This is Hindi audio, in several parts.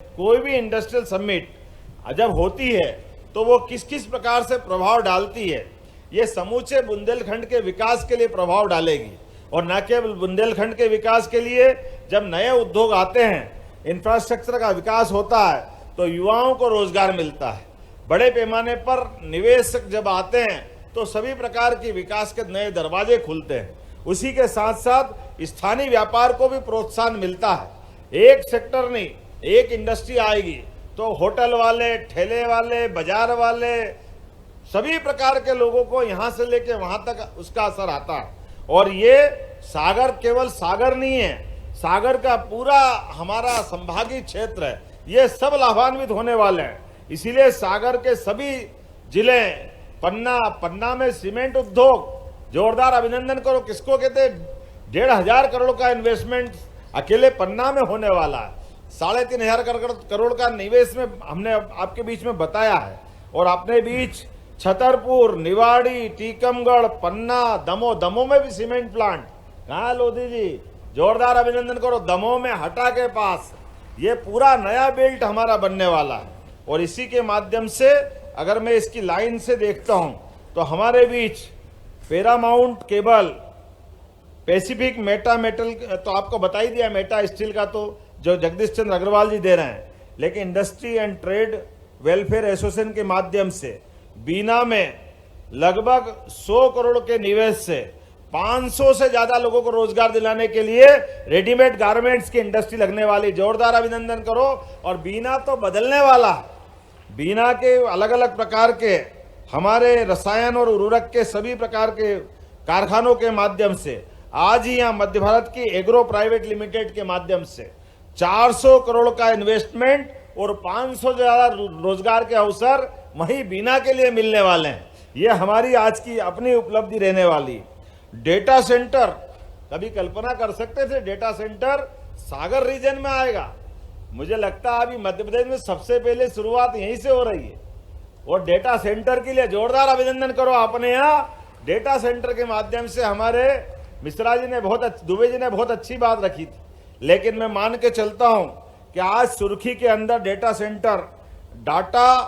कोई भी इंडस्ट्रियल समिट जब होती है तो वो किस किस प्रकार से प्रभाव डालती है, ये समूचे बुंदेलखंड के विकास के लिए प्रभाव डालेगी। और न केवल बुंदेलखंड के विकास के लिए, जब नए उद्योग आते हैं, इंफ्रास्ट्रक्चर का विकास होता है तो युवाओं को रोजगार मिलता है। बड़े पैमाने पर निवेशक जब आते हैं तो सभी प्रकार की विकास के नए दरवाजे खुलते हैं। उसी के साथ साथ स्थानीय व्यापार को भी प्रोत्साहन मिलता है। एक सेक्टर नहीं, एक इंडस्ट्री आएगी तो होटल वाले, ठेले वाले, बाजार वाले, सभी प्रकार के लोगों को यहाँ से लेके वहां तक उसका असर आता है। और ये सागर केवल सागर नहीं है, सागर का पूरा हमारा संभागीय क्षेत्र है, ये सब लाभान्वित होने वाले हैं। इसीलिए सागर के सभी जिले, पन्ना में सीमेंट उद्योग, जोरदार अभिनंदन करो। किसको कहते हैं? 1,500 करोड़ का इन्वेस्टमेंट अकेले पन्ना में होने वाला है। 3,500 करोड़ का निवेश में हमने आपके बीच में बताया है। और अपने बीच छतरपुर, निवाड़ी, टीकमगढ़, पन्ना, दमोह में भी सीमेंट प्लांट। कहाँ लोधी जी, जोरदार अभिनंदन करो। दमोह में हटा के पास ये पूरा नया बेल्ट हमारा बनने वाला है। और इसी के माध्यम से अगर मैं इसकी लाइन से देखता हूं तो हमारे बीच Paramount cable, Pacific meta metal, तो आपको बता ही दिया, मेटा स्टील का तो जो जगदीश चंद्र अग्रवाल जी दे रहे हैं। लेकिन industry and trade welfare association के माध्यम से बीना में लगभग 100 करोड़ के निवेश से 500 से ज्यादा लोगों को रोजगार दिलाने के लिए रेडीमेड गारमेंट्स की इंडस्ट्री लगने वाली। जोरदार अभिनंदन करो। और बीना तो बदलने वाला है। बीना के अलग अलग प्रकार के हमारे रसायन और उर्वरक के सभी प्रकार के कारखानों के माध्यम से आज ही यहाँ मध्य भारत की एग्रो प्राइवेट लिमिटेड के माध्यम से 400 करोड़ का इन्वेस्टमेंट और 500 से ज्यादा रोजगार के अवसर वहीं बीना के लिए मिलने वाले हैं। ये हमारी आज की अपनी उपलब्धि रहने वाली। डेटा सेंटर, कभी कल्पना कर सकते थे डेटा सेंटर सागर रीजन में आएगा? मुझे लगता है अभी मध्य प्रदेश में सबसे पहले शुरुआत यहीं से हो रही है। और डेटा सेंटर के लिए जोरदार अभिनंदन करो। अपने यहाँ डेटा सेंटर के माध्यम से हमारे मिश्रा जी ने दुबे जी ने बहुत अच्छी बात रखी थी। लेकिन मैं मान के चलता हूं कि आज सुर्खी के अंदर डेटा सेंटर, डाटा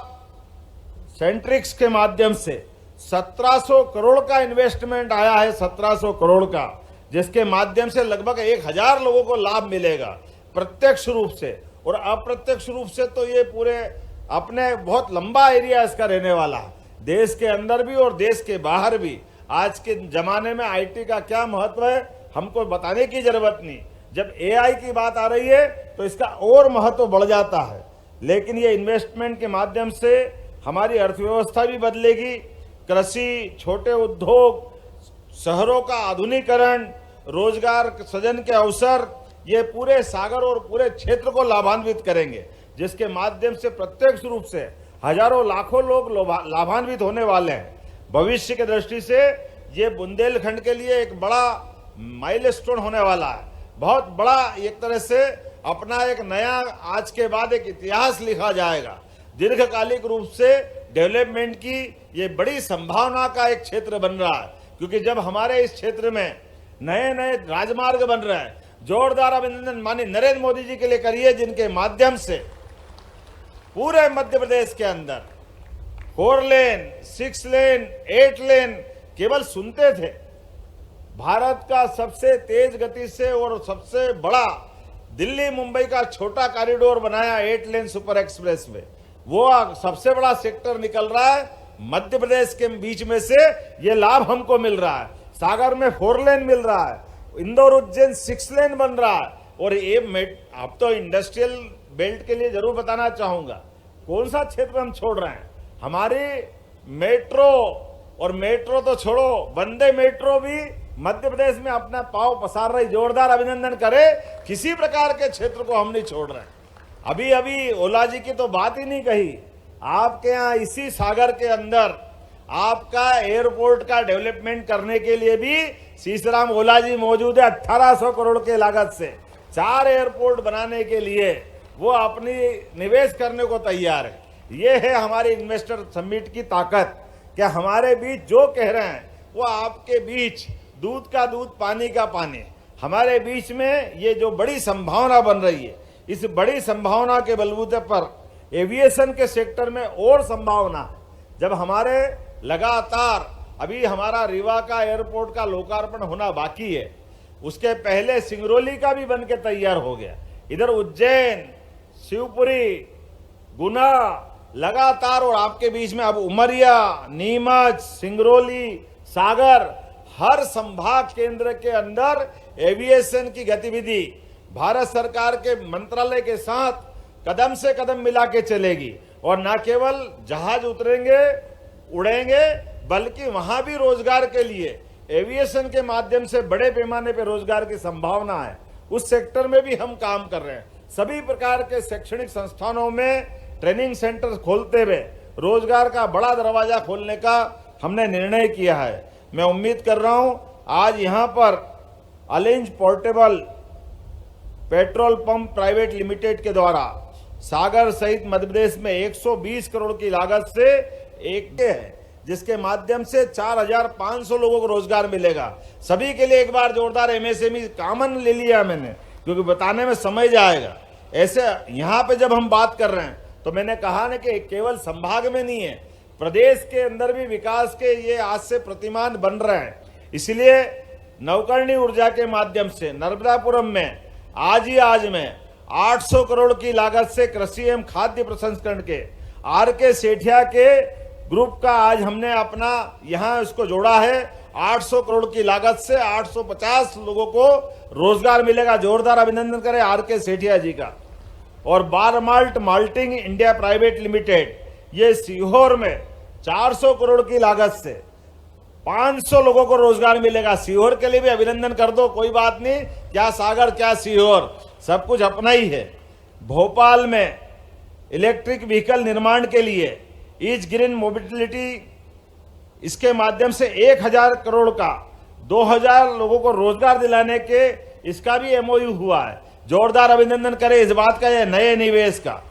सेंट्रिक्स के माध्यम से 1700 करोड़ का इन्वेस्टमेंट आया है, 1700 करोड़ का, जिसके माध्यम से लगभग 1000 लोगों को लाभ मिलेगा प्रत्यक्ष रूप से। और अप्रत्यक्ष रूप से तो ये पूरे अपने बहुत लंबा एरिया इसका रहने वाला है, देश के अंदर भी और देश के बाहर भी। आज के जमाने में आईटी का क्या महत्व है हमको बताने की जरूरत नहीं। जब एआई की बात आ रही है तो इसका और महत्व बढ़ जाता है। लेकिन ये इन्वेस्टमेंट के माध्यम से हमारी अर्थव्यवस्था भी बदलेगी। कृषि, छोटे उद्योग, शहरों का आधुनिकीकरण, रोजगार सृजन के अवसर, ये पूरे सागर और पूरे क्षेत्र को लाभान्वित करेंगे, जिसके माध्यम से प्रत्यक्ष रूप से हजारों लाखों लोग लाभान्वित होने वाले हैं। भविष्य की दृष्टि से ये बुंदेलखंड के लिए एक बड़ा माइलस्टोन होने वाला है। बहुत बड़ा एक तरह से अपना एक नया आज के बाद एक इतिहास लिखा जाएगा। दीर्घकालिक रूप से डेवलपमेंट की ये बड़ी संभावना का एक क्षेत्र बन रहा है। क्योंकि जब हमारे इस क्षेत्र में नए नए राजमार्ग बन रहे हैं, जोरदार अभिनंदन माननीय नरेंद्र मोदी जी के लिए करिए, जिनके माध्यम से पूरे मध्य प्रदेश के अंदर 4 लेन, 6 लेन, 8 लेन केवल सुनते थे। भारत का सबसे तेज गति से और सबसे बड़ा दिल्ली मुंबई का छोटा कॉरिडोर बनाया 8 लेन सुपर एक्सप्रेस वे, वो सबसे बड़ा सेक्टर निकल रहा है मध्य प्रदेश के बीच में से। ये लाभ हमको मिल रहा है। सागर में 4 लेन मिल रहा है, इंदौर उज्जैन 6 लेन बन रहा है। और ये अब तो इंडस्ट्रियल बेल्ट के लिए जरूर बताना चाहूंगा, कौन सा क्षेत्र हम छोड़ रहे हैं। हमारी मेट्रो, और मेट्रो तो छोड़ो, वंदे मेट्रो भी मध्य प्रदेश में अपना पांव पसार रही। जोरदार अभिनंदन करें, किसी प्रकार के क्षेत्र को हम नहीं छोड़ रहे हैं। अभी ओला जी की तो बात ही नहीं कही। आपके यहाँ इसी सागर के अंदर आपका एयरपोर्ट का डेवलपमेंट करने के लिए भी सीसराम ओला जी मौजूद है। 1800 करोड़ के लागत से 4 एयरपोर्ट बनाने के लिए वो अपनी निवेश करने को तैयार है। ये है हमारी इन्वेस्टर समिट की ताकत, कि हमारे बीच जो कह रहे हैं वो आपके बीच दूध का दूध, पानी का पानी। हमारे बीच में ये जो बड़ी संभावना बन रही है, इस बड़ी संभावना के बलबूते पर एविएशन के सेक्टर में और संभावना है। जब हमारे लगातार अभी हमारा रीवा का एयरपोर्ट का लोकार्पण होना बाकी है, उसके पहले सिंगरौली का भी बन के तैयार हो गया। इधर उज्जैन, शिवपुरी, गुना लगातार, और आपके बीच में अब उमरिया, नीमच, सिंगरौली, सागर, हर संभाग केंद्र के अंदर एविएशन की गतिविधि भारत सरकार के मंत्रालय के साथ कदम से कदम मिला के चलेगी। और न केवल जहाज उतरेंगे, उड़ेंगे, बल्कि वहां भी रोजगार के लिए एविएशन के माध्यम से बड़े पैमाने पर रोजगार की संभावना है। उस सेक्टर में भी हम काम कर रहे हैं। सभी प्रकार के शैक्षणिक संस्थानों में ट्रेनिंग सेंटर खोलते हुए रोजगार का बड़ा दरवाजा खोलने का हमने निर्णय किया है। मैं उम्मीद कर रहा हूं आज यहां पर अलिंज portable petrol pump private limited के द्वारा सागर सहित मध्य प्रदेश में 120 करोड़ की लागत से एक है, जिसके माध्यम से 4,500 लोगों को रोजगार मिलेगा। सभी के लिए एक बार जोरदार एमएसएमई कॉमन ले लिया मैंने, क्योंकि बताने में समय जाएगा। ऐसे यहाँ पे जब हम बात कर रहे हैं तो मैंने कहा ना कि केवल संभाग में नहीं है, प्रदेश के अंदर भी विकास के ये आज से प्रतिमान बन रहे हैं। इसलिए नवकरणीय ऊर्जा के माध्यम से नर्मदापुरम में आज में 800 करोड़ की लागत से कृषि एवं खाद्य प्रसंस्करण के आर.के. सेठिया के ग्रुप का आज हमने अपना यहाँ इसको जोड़ा है। 800 करोड़ की लागत से 850 लोगों को रोजगार मिलेगा। जोरदार अभिनंदन करें आर.के. सेठिया जी का। और बारमाल्ट माल्टिंग इंडिया प्राइवेट लिमिटेड, ये सीहोर में 400 करोड़ की लागत से 500 लोगों को रोजगार मिलेगा। सीहोर के लिए भी अभिनंदन कर दो, कोई बात नहीं, क्या सागर क्या सीहोर, सब कुछ अपना ही है। भोपाल में इलेक्ट्रिक व्हीकल निर्माण के लिए ईज ग्रीन मोबिलिटी, इसके माध्यम से 1000 करोड़ का 2000 लोगों को रोजगार दिलाने के इसका भी एमओयू हुआ है। जोरदार अभिनंदन करें इस बात का, नए निवेश का।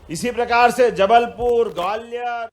इसी प्रकार से जबलपुर, ग्वालियर